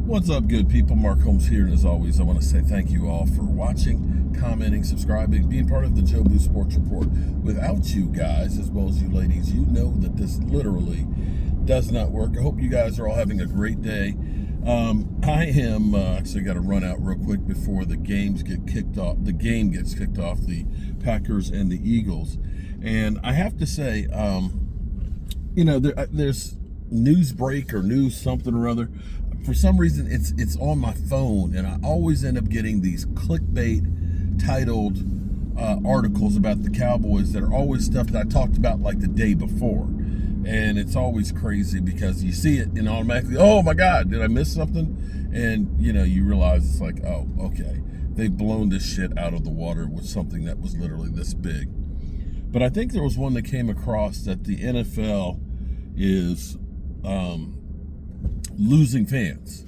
What's up, good people? Mark Holmes here, and as always, I want to say thank you all for watching, commenting, subscribing, being part of the Joe Blue Sports Report. Without you guys, as well as you ladies, you know that this literally does not work. I hope you guys are all having a great day. I am actually got to run out real quick before the games get kicked off. The game gets kicked off, the Packers and the Eagles, and I have to say, there's news break or news something or other. For some reason, it's on my phone, and I always end up getting these clickbait titled articles about the Cowboys that are always stuff that I talked about like the day before. And it's always crazy because you see it and automatically, oh my God, did I miss something? And you realize it's like, oh, okay, they've blown this shit out of the water with something that was literally this big. But I think there was one that came across that the NFL is losing fans.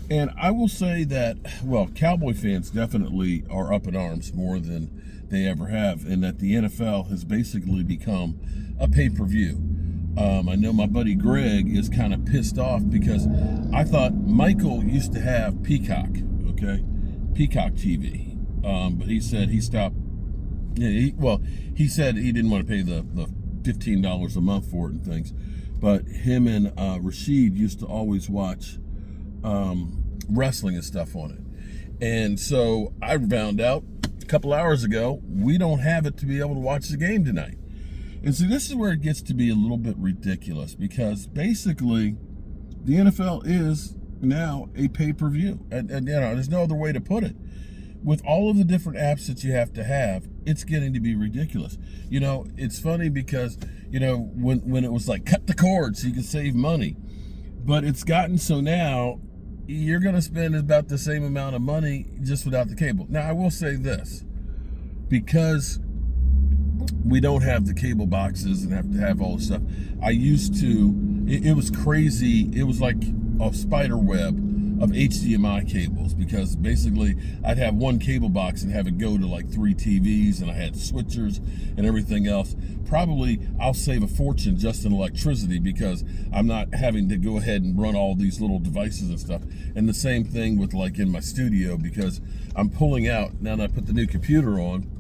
And I will say that, well, Cowboy fans definitely are up in arms more than they ever have, and that the NFL has basically become a pay-per-view. I know my buddy Greg is kind of pissed off because I thought Michael used to have Peacock, okay? Peacock TV. But he said he stopped. He said he didn't want to pay the $15 a month for it and things. But him and Rashid used to always watch wrestling and stuff on it. And so I found out a couple hours ago, we don't have it to be able to watch the game tonight. And so this is where it gets to be a little bit ridiculous because basically the NFL is now a pay-per-view. And there's no other way to put it. With all of the different apps that you have, it's getting to be ridiculous. It's funny because, when it was like cut the cord so you can save money. But it's gotten so now you're going to spend about the same amount of money just without the cable. Now, I will say this, because we don't have the cable boxes and have to have all this stuff. I used to, it was crazy. It was like a spider web of HDMI cables, because basically I'd have one cable box and have it go to like 3 TVs, and I had switchers and everything else. Probably I'll save a fortune just in electricity because I'm not having to go ahead and run all these little devices and stuff. And the same thing with like in my studio, because I'm pulling out, now that I put the new computer on,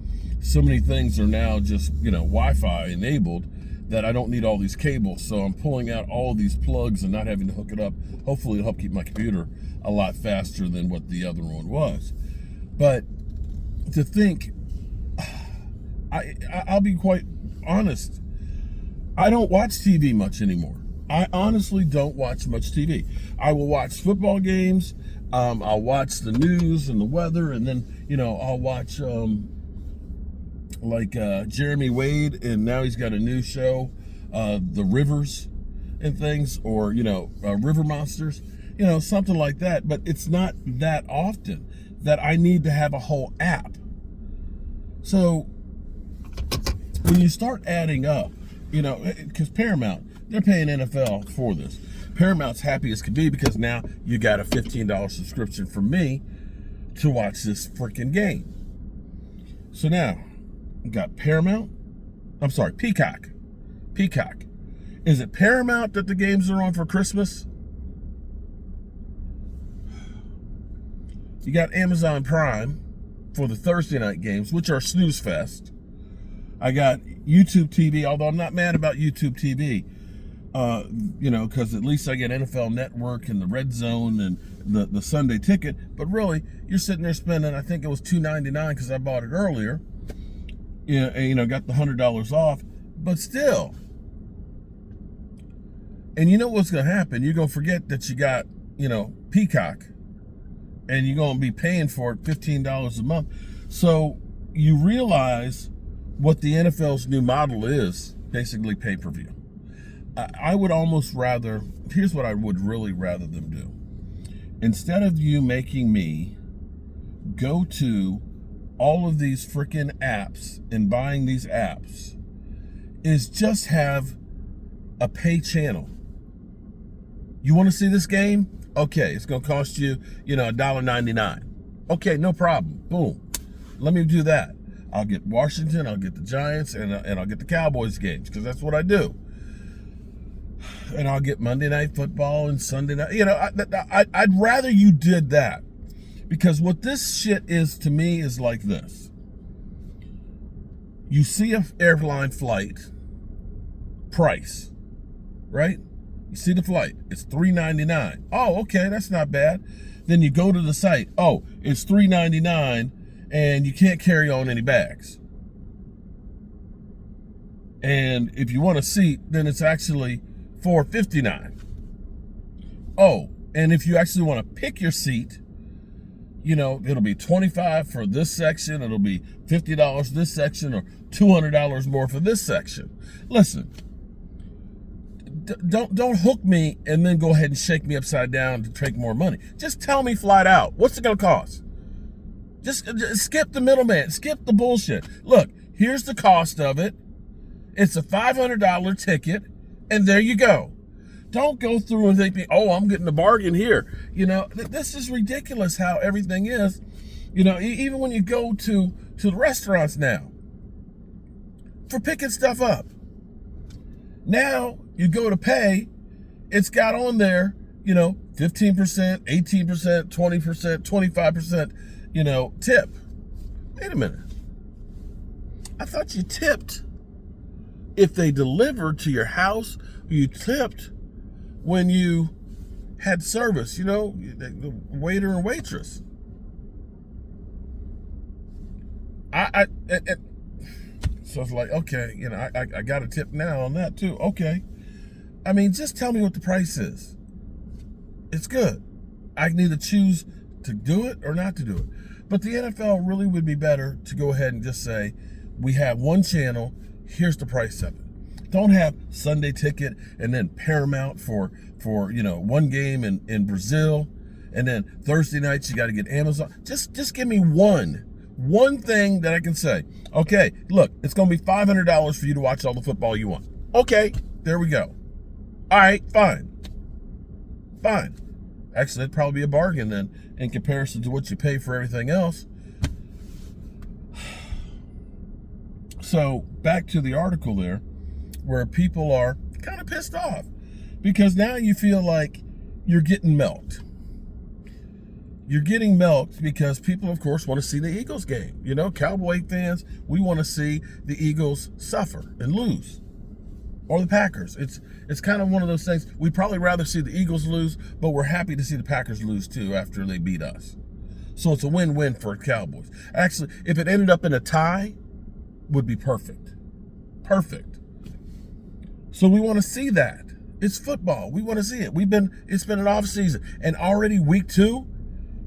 so many things are now just, Wi-Fi enabled that I don't need all these cables. So I'm pulling out all of these plugs and not having to hook it up. Hopefully it'll help keep my computer a lot faster than what the other one was. But to think, I'll be quite honest, I don't watch TV much anymore. I honestly don't watch much TV. I will watch football games, I'll watch the news and the weather, and then, I'll watch Jeremy Wade, and now he's got a new show, The Rivers and things, or, River Monsters, something like that. But it's not that often that I need to have a whole app. So when you start adding up, because Paramount, they're paying NFL for this. Paramount's happy as could be because now you got a $15 subscription from me to watch this freaking game. So now, you got Peacock. Peacock. Is it Paramount that the games are on for Christmas? You got Amazon Prime for the Thursday night games, which are snooze fest. I got YouTube TV, although I'm not mad about YouTube TV, because at least I get NFL Network and the Red Zone and the Sunday Ticket. But really, you're sitting there spending, I think it was $2.99 because I bought it earlier. Got the $100 off, but still. And you know what's going to happen? You're going to forget that you got, Peacock, and you're going to be paying for it $15 a month. So you realize what the NFL's new model is, basically pay-per-view. I would almost rather, here's what I would really rather them do. Instead of you making me go to all of these freaking apps and buying these apps, is just have a pay channel. You want to see this game? Okay, it's going to cost you, $1.99. Okay, no problem. Boom. Let me do that. I'll get Washington, I'll get the Giants, and I'll get the Cowboys games, because that's what I do. And I'll get Monday Night Football and Sunday night. I'd rather you did that, because what this shit is to me is like this. You see an airline flight price, right? You see the flight. It's $3.99. Oh, okay, that's not bad. Then you go to the site. Oh, it's $3.99, and you can't carry on any bags. And if you want a seat, then it's actually $4.59. Oh, and if you actually want to pick your seat, it'll be $25 for this section, it'll be $50 this section, or $200 more for this section. Listen, don't hook me and then go ahead and shake me upside down to take more money. Just tell me flat out, what's it gonna cost? Just skip the middleman, skip the bullshit. Look, here's the cost of it. It's a $500 ticket, and there you go. Don't go through and think, oh, I'm getting a bargain here. This is ridiculous how everything is. Even when you go to the restaurants now for picking stuff up. Now you go to pay, it's got on there, 15%, 18%, 20%, 25%, tip. Wait a minute. I thought you tipped if they delivered to your house. You tipped when you had service, the waiter and waitress. So it's like, okay, I got a tip now on that too. Okay. I mean, just tell me what the price is. It's good. I can either choose to do it or not to do it. But the NFL really would be better to go ahead and just say, we have one channel, here's the price of it. Don't have Sunday Ticket and then Paramount for one game in Brazil, and then Thursday nights you got to get Amazon. Just give me one thing that I can say, okay, look, it's going to be $500 for you to watch all the football you want. Okay, there we go. All right, fine. Actually, it'd probably be a bargain then in comparison to what you pay for everything else. So back to the article there, where people are kind of pissed off because now you feel like you're getting milked. You're getting milked because people, of course, want to see the Eagles game. Cowboy fans, we want to see the Eagles suffer and lose, or the Packers. It's kind of one of those things. We'd probably rather see the Eagles lose, but we're happy to see the Packers lose too after they beat us. So it's a win-win for Cowboys. Actually, if it ended up in a tie, would be perfect. So we want to see that. It's football. We want to see it. It's been an off season, and already week 2,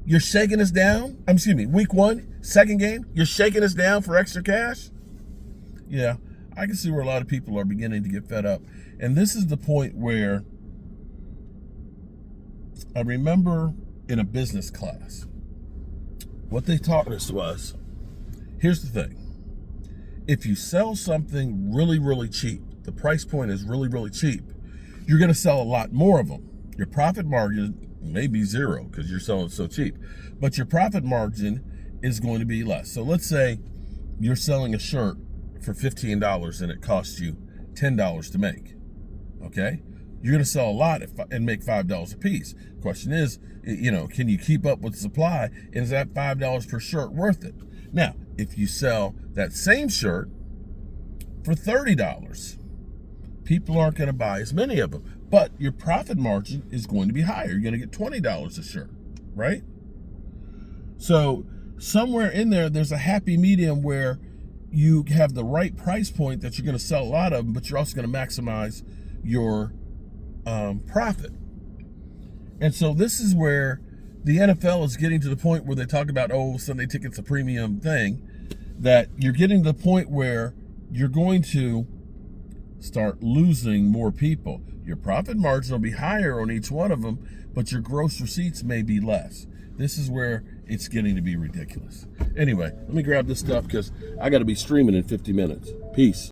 you're shaking us down. Week 1, second game, you're shaking us down for extra cash. Yeah, I can see where a lot of people are beginning to get fed up. And this is the point where I remember in a business class, what they taught us was, here's the thing. If you sell something really, really cheap, the price point is really, really cheap, you're going to sell a lot more of them. Your profit margin may be 0 because you're selling so cheap, but your profit margin is going to be less. So let's say you're selling a shirt for $15 and it costs you $10 to make. Okay? You're going to sell a lot and make $5 a piece. Question is, can you keep up with the supply? And is that $5 per shirt worth it? Now, if you sell that same shirt for $30, people aren't going to buy as many of them, but your profit margin is going to be higher. You're going to get $20 a shirt, right? So somewhere in there's a happy medium where you have the right price point that you're going to sell a lot of them, but you're also going to maximize your profit. And so this is where the NFL is getting to the point where they talk about, Sunday Ticket's a premium thing, that you're getting to the point where you're going to start losing more people. Your profit margin will be higher on each one of them, but your gross receipts may be less. This is where it's getting to be ridiculous. Anyway, let me grab this stuff because I got to be streaming in 50 minutes. Peace.